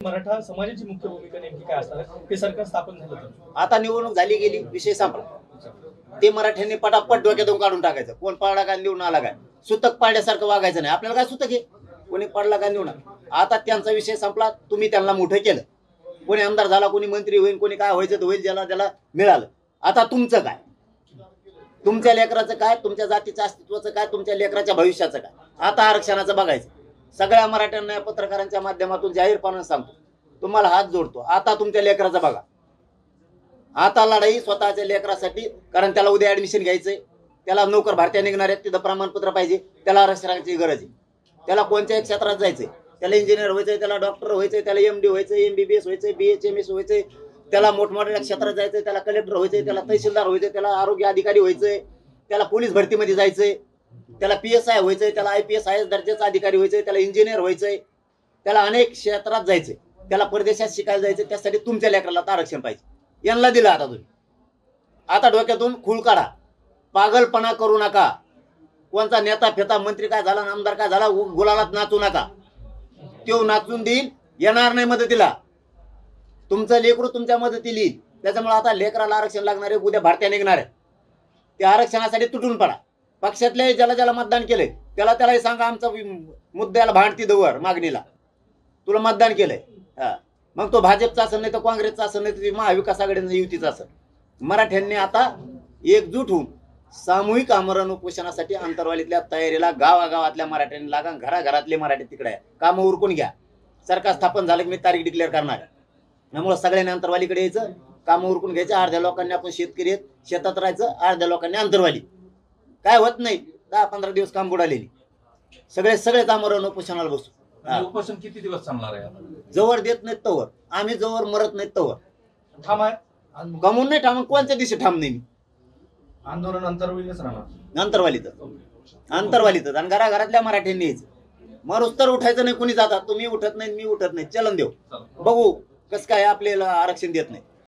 मराठा समाजाची मुख्य भूमिका नेमकी काय असणार आहे? हे सरकार स्थापन झालं तर आता निवडणूक झाली गेली, विषय संपला. ते मराठ्यांनी पटापट डोक्यातून काढून टाकायचं. कोण पडला का निवडून आला काय, सुतक पाडल्यासारखं वागायचं नाही. आपल्याला काय सुतक आहे, कोणी पडला का निवडून. आता त्यांचा विषय संपला. तुम्ही त्यांना मोठं केलं. कोणी आमदार झाला, कोणी मंत्री होईल, कोणी काय व्हायचं होईल, ज्याला त्याला मिळालं. आता तुमचं काय, तुमच्या लेकराचं काय, तुमच्या जातीच्या अस्तित्वाचं काय, तुमच्या लेकराच्या भविष्याचं काय. आता आरक्षणाचं बघायचं. सगळ्या मराठ्यांना पत्रकारांच्या माध्यमातून जाहीरपणे सांगतो, तुम्हाला हात जोडतो, आता तुमच्या लेकराचं बघा. आता लढाई स्वतःच्या लेकरासाठी, कारण त्याला उद्या ऍडमिशन घ्यायचंय, त्याला नोकर भरत्या निघणार आहेत, तिथं प्रमाणपत्र पाहिजे, त्याला आरक्षणाची गरज आहे. त्याला कोणत्याही क्षेत्रात जायचंय, त्याला इंजिनियर व्हायचंय, त्याला डॉक्टर व्हायचंय, त्याला MD व्हायचंय, MBBS व्हायचंय, BHMS व्हायचंय, त्याला मोठमोठ्या क्षेत्रात जायचंय, त्याला कलेक्टर व्हायचंय, त्याला तहसीलदार व्हायचंय, त्याला आरोग्य अधिकारी व्हायचंय, त्याला पोलीस भरतीमध्ये जायचंय, त्याला PSI व्हायचंय, त्याला IPS IAS दर्जाचा अधिकारी व्हायचंय, त्याला इंजिनियर व्हायचंय, त्याला अनेक क्षेत्रात जायचंय, त्याला परदेशात शिकायला जायचंय. त्यासाठी तुमच्या लेकराला आरक्षण पाहिजे. यांना दिलं आता तुम्ही. आता डोक्यातून खूळ काढा, पागलपणा करू नका. कोणता नेता फेता मंत्री काय झाला, आमदार काय झाला, गुलालात नाचू नका. तो नाचून देईल, येणार नाही मदतीला. तुमचं लेकरू तुमच्या मदतीला येईल. त्याच्यामुळे आता लेकराला आरक्षण लागणार आहे, उद्या भरत्या निघणार आहे. त्या आरक्षणासाठी तुटून पडा. पक्षातले ज्याला ज्याला मतदान केलंय त्यालाही सांगा, आमचा मुद्द्याला भांडती दवर मागणीला तुला मतदान केलंय. मग तो भाजपचा असेल, नाही तर काँग्रेसचा असेल, नाही तर महाविकास आघाडीचा युतीचा असेल. मराठ्यांनी आता एकजूट होऊन सामूहिक आमरण उपोषणासाठी अंतरवालीतल्या तयारीला गावागावातल्या मराठ्यांनी लागा. घराघरातले मराठी तिकडे आहे, कामं उरकून घ्या. सरकार स्थापन झालं की मी तारीख डिक्लेअर करणार आहे. त्यामुळे सगळ्यांनी अंतरवालीकडे यायचं, कामं उरकून घ्यायचं. अर्ध्या लोकांनी आपण शेतकरी आहेत, शेतात राहायचं, अर्ध्या लोकांनी अंतरवाली. काय होत नाही, 10-15 दिवस काम बुडालेली. सगळेच आमरण उपोषणाला बसू. उपोषण किती दिवस चालणार आहे? जवळ देत नाहीत तवर, आम्ही जवळ मरत नाहीत तवर ठाम आहे. कमवून नाही ठाम. कोणत्या दिवशी ठाम नाही मी. आंदोलन अंतरवालीच राहणार. अंतरवालीतच आणि घराघरातल्या मराठ्यांनी यायचं. मरुस तर उठायचं नाही. कोणी जातात, तुम्ही उठत नाही, मी उठत नाही, चलन देऊ, बघू कसं काय आपल्याला आरक्षण देत नाही.